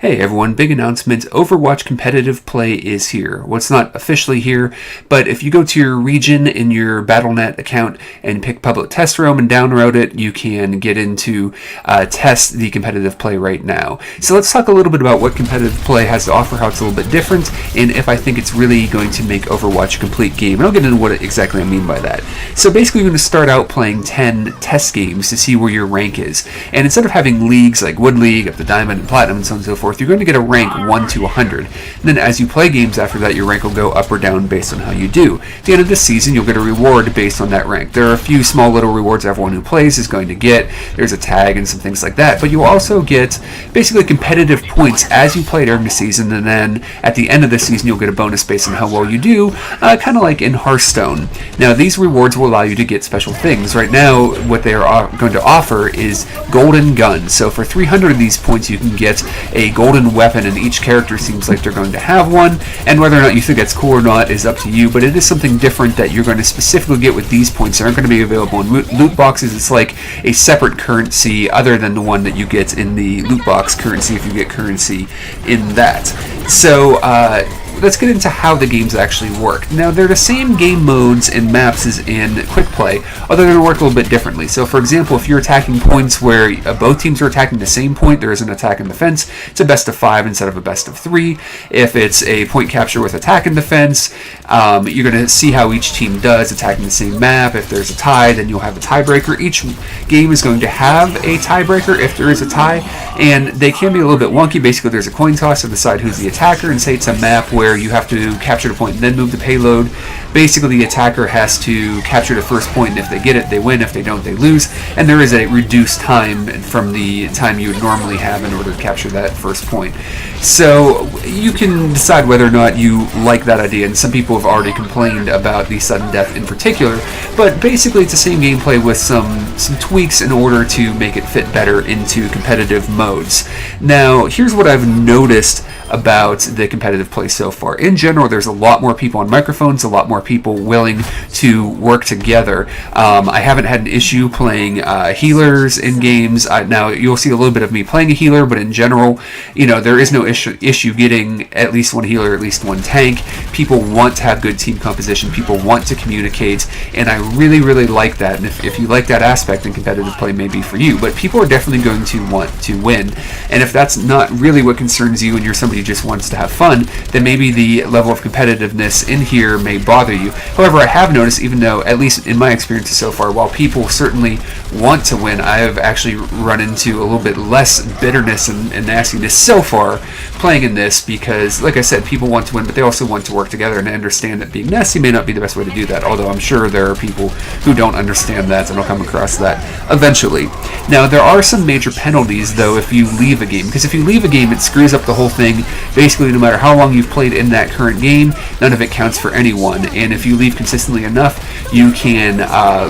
Hey everyone, big announcement. Overwatch competitive play is here. Well, it's not officially here, but if you go to your region in your Battle.net account and pick public test roam and download it, you can get into test the competitive play right now. So let's talk a little bit about what competitive play has to offer, how it's a little bit different, and if I think it's really going to make Overwatch a complete game. And I'll get into what exactly I mean by that. So basically you're going to start out playing 10 test games to see where your rank is. And instead of having leagues like Wood League, up to Diamond and Platinum and so on and so forth, you're going to get a rank 1 to 100. And then as you play games after that, your rank will go up or down based on how you do. At the end of this season, you'll get a reward based on that rank. There are a few small little rewards everyone who plays is going to get. There's a tag and some things like that. But you'll also get basically competitive points as you play during the season, and then at the end of the season, you'll get a bonus based on how well you do, kind of like in Hearthstone. Now, these rewards will allow you to get special things. Right now, what they are going to offer is golden guns. So for 300 of these points, you can get a golden weapon, and each character seems like they're going to have one, and whether or not you think that's cool or not is up to you, but it is something different that you're going to specifically get with these points that aren't going to be available in loot boxes. It's like a separate currency other than the one that you get in the loot box currency if you get currency in that. So let's get into how the games actually work. Now, they're the same game modes and maps as in Quick Play, although they're going to work a little bit differently. So, for example, if you're attacking points where both teams are attacking the same point, there is an attack and defense. It's a best of 5 instead of a best of 3. If it's a point capture with attack and defense, you're going to see how each team does attacking the same map. If there's a tie, then you'll have a tiebreaker. Each game is going to have a tiebreaker if there is a tie, and they can be a little bit wonky. Basically, there's a coin toss to decide who's the attacker, and say it's a map where you have to capture the point and then move the payload. Basically, the attacker has to capture the first point, and if they get it, they win. If they don't, they lose. And there is a reduced time from the time you would normally have in order to capture that first point. So you can decide whether or not you like that idea, and some people have already complained about the sudden death in particular, but basically it's the same gameplay with some tweaks in order to make it fit better into competitive modes. Now, here's what I've noticed about the competitive play so far. In general, there's a lot more people on microphones, a lot more people willing to work together. I haven't had an issue playing healers in games. Now, you'll see a little bit of me playing a healer, but in general, there is no issue getting at least one healer, at least one tank. People want to have good team composition. People want to communicate, and I really, really like that. And if you like that aspect, then competitive play may be for you. But people are definitely going to want to win. And if that's not really what concerns you and you're somebody who just wants to have fun, then maybe the level of competitiveness in here may bother you. However, I have noticed, even though, at least in my experiences so far, while people certainly want to win, I have actually run into a little bit less bitterness and nastiness so far playing in this, because, like I said, people want to win, but they also want to work together, and I understand that being nasty may not be the best way to do that, although I'm sure there are people who don't understand that, and I'll come across that eventually. Now, there are some major penalties, though, if you leave a game, because if you leave a game, it screws up the whole thing. Basically, no matter how long you've played in that current game, none of it counts for anyone, and if you leave consistently enough, you can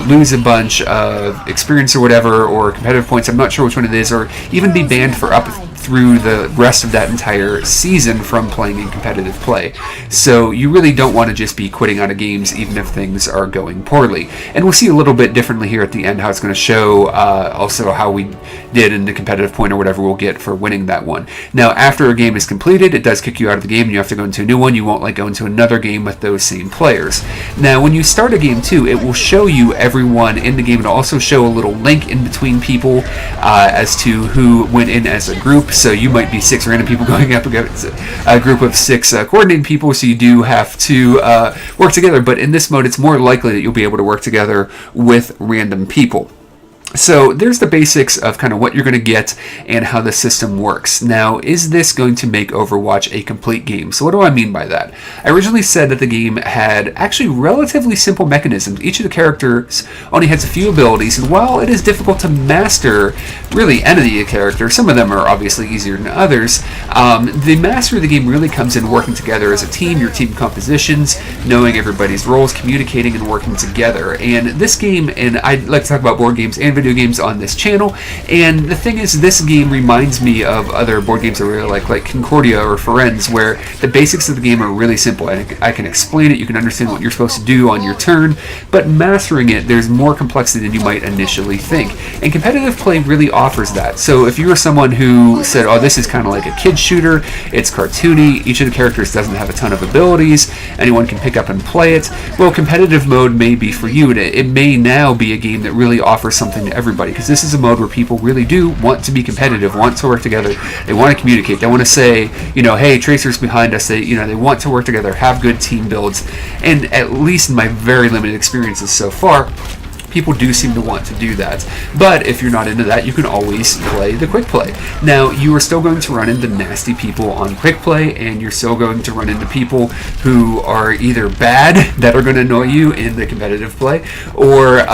lose a bunch of experience or whatever, or competitive points, I'm not sure which one it is, or even be banned for up through the rest of that entire season from playing in competitive play. So you really don't want to just be quitting out of games even if things are going poorly. And we'll see a little bit differently here at the end how it's going to show also how we did in the competitive point or whatever we'll get for winning that one. Now, after a game is completed, it does kick you out of the game and you have to go into a new one. You won't go into another game with those same players. Now, when you start a game too, it will show you everyone in the game. It'll also show a little link in between people as to who went in as a group. So you might be 6 random people going up against a group of 6 coordinated people, so you do have to work together. But in this mode, it's more likely that you'll be able to work together with random people. So there's the basics of kind of what you're going to get and how the system works. Now, is this going to make Overwatch a complete game? So what do I mean by that? I originally said that the game had actually relatively simple mechanisms. Each of the characters only has a few abilities, and while it is difficult to master really any of the characters, some of them are obviously easier than others, the mastery of the game really comes in working together as a team, your team compositions, knowing everybody's roles, communicating and working together. And this game, and I like to talk about board games and video video games on this channel. And the thing is, this game reminds me of other board games I really like Concordia or Firenze, where the basics of the game are really simple. I can explain it, you can understand what you're supposed to do on your turn, but mastering it, there's more complexity than you might initially think. And competitive play really offers that. So if you were someone who said, oh, this is kind of like a kid shooter, it's cartoony, each of the characters doesn't have a ton of abilities, anyone can pick up and play it, well, competitive mode may be for you. It may now be a game that really offers something to everybody, because this is a mode where people really do want to be competitive, want to work together, they want to communicate, they want to say, you know, hey, Tracer's behind us, they want to work together, have good team builds, and at least in my very limited experiences so far, people do seem to want to do that. But if you're not into that, you can always play the quick play. Now, you are still going to run into nasty people on quick play, and you're still going to run into people who are either bad, that are going to annoy you in the competitive play, or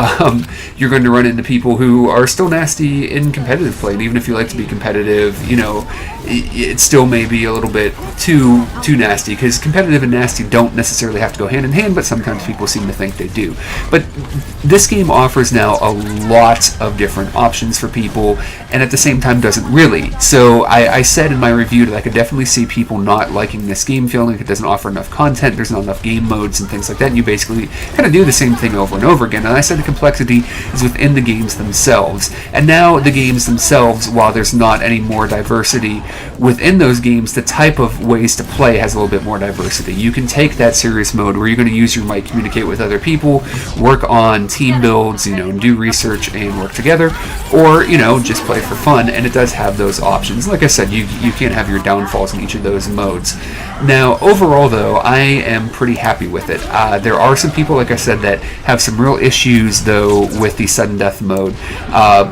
you're going to run into people who are still nasty in competitive play. And even if you like to be competitive, you know, it still may be a little bit too nasty, because competitive and nasty don't necessarily have to go hand in hand, but sometimes people seem to think they do. But this game offers now a lot of different options for people, and at the same time doesn't really. So I said in my review that I could definitely see people not liking this game, feeling like it doesn't offer enough content, there's not enough game modes and things like that, and you basically kind of do the same thing over and over again. And I said the complexity is within the games themselves. And now the games themselves, while there's not any more diversity within those games, the type of ways to play has a little bit more diversity. You can take that serious mode where you're going to use your mic, communicate with other people, work on team builds, you know, do research and work together, or, you know, just play for fun, and it does have those options. Like I said, you can have your downfalls in each of those modes. Now, overall, though, I am pretty happy with it. There are some people, like I said, that have some real issues, though, with the sudden death mode.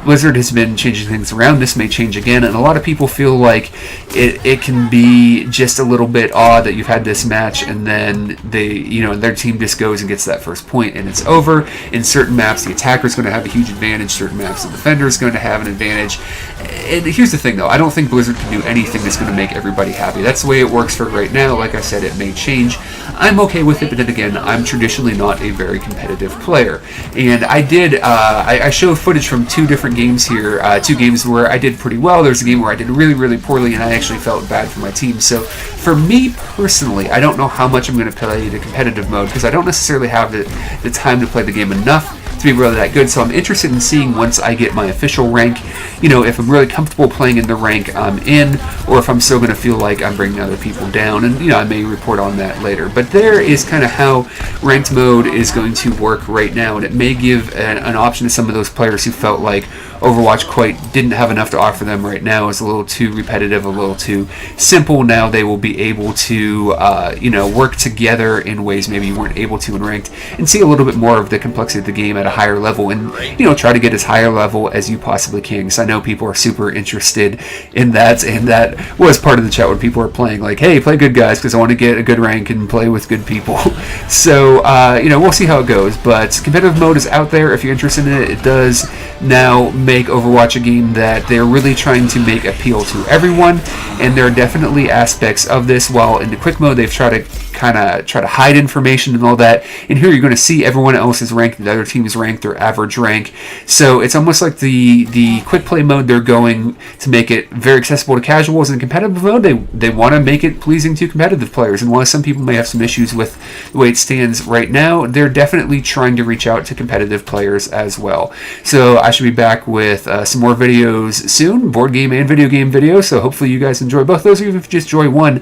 Blizzard has been changing things around. This may change again, and a lot of people feel like it can be just a little bit odd that you've had this match, and then their team just goes and gets that first point, and it's over. In certain maps, the attacker's going to have a huge advantage. Certain maps, the defender's going to have an advantage. And here's the thing, though. I don't think Blizzard can do anything that's going to make everybody happy. That's the way it works for right now. Like I said, it may change. I'm okay with it, but then again, I'm traditionally not a very competitive player. And I show footage from two different games here, two games where I did pretty well. There's a game where I did really, really poorly, and I actually felt bad for my team. So for me personally, I don't know how much I'm going to play the competitive mode, because I don't necessarily have the time to play the game enough to be really that good. So I'm interested in seeing, once I get my official rank, you know, if I'm really comfortable playing in the rank I'm in, or if I'm still going to feel like I'm bringing other people down. And, you know, I may report on that later. But there is kind of how ranked mode is going to work right now, and it may give an option to some of those players who felt like Overwatch didn't have enough to offer them right now. It's a little too repetitive, a little too simple. Now they will be able to, work together in ways maybe you weren't able to in ranked, and see a little bit more of the complexity of the game at a higher level, and, you know, try to get as higher level as you possibly can, because I know people are super interested in that, and that was part of the chat when people are playing, like, hey, play good, guys, because I want to get a good rank and play with good people. So, we'll see how it goes, but competitive mode is out there if you're interested in it. It does now make Overwatch a game that they're really trying to make appeal to everyone, and there are definitely aspects of this. While in the quick mode they've tried to hide information and all that, and here you're going to see everyone else is ranked, the other team is ranked, their average rank. So it's almost like the quick play mode, they're going to make it very accessible to casuals. In competitive mode, they want to make it pleasing to competitive players, and while some people may have some issues with the way it stands right now, they're definitely trying to reach out to competitive players as well. So I should be back with some more videos soon, board game and video game videos, so hopefully you guys enjoy both those, or even if you just enjoy one.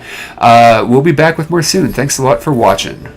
We'll be back with more soon. Thanks a lot for watching.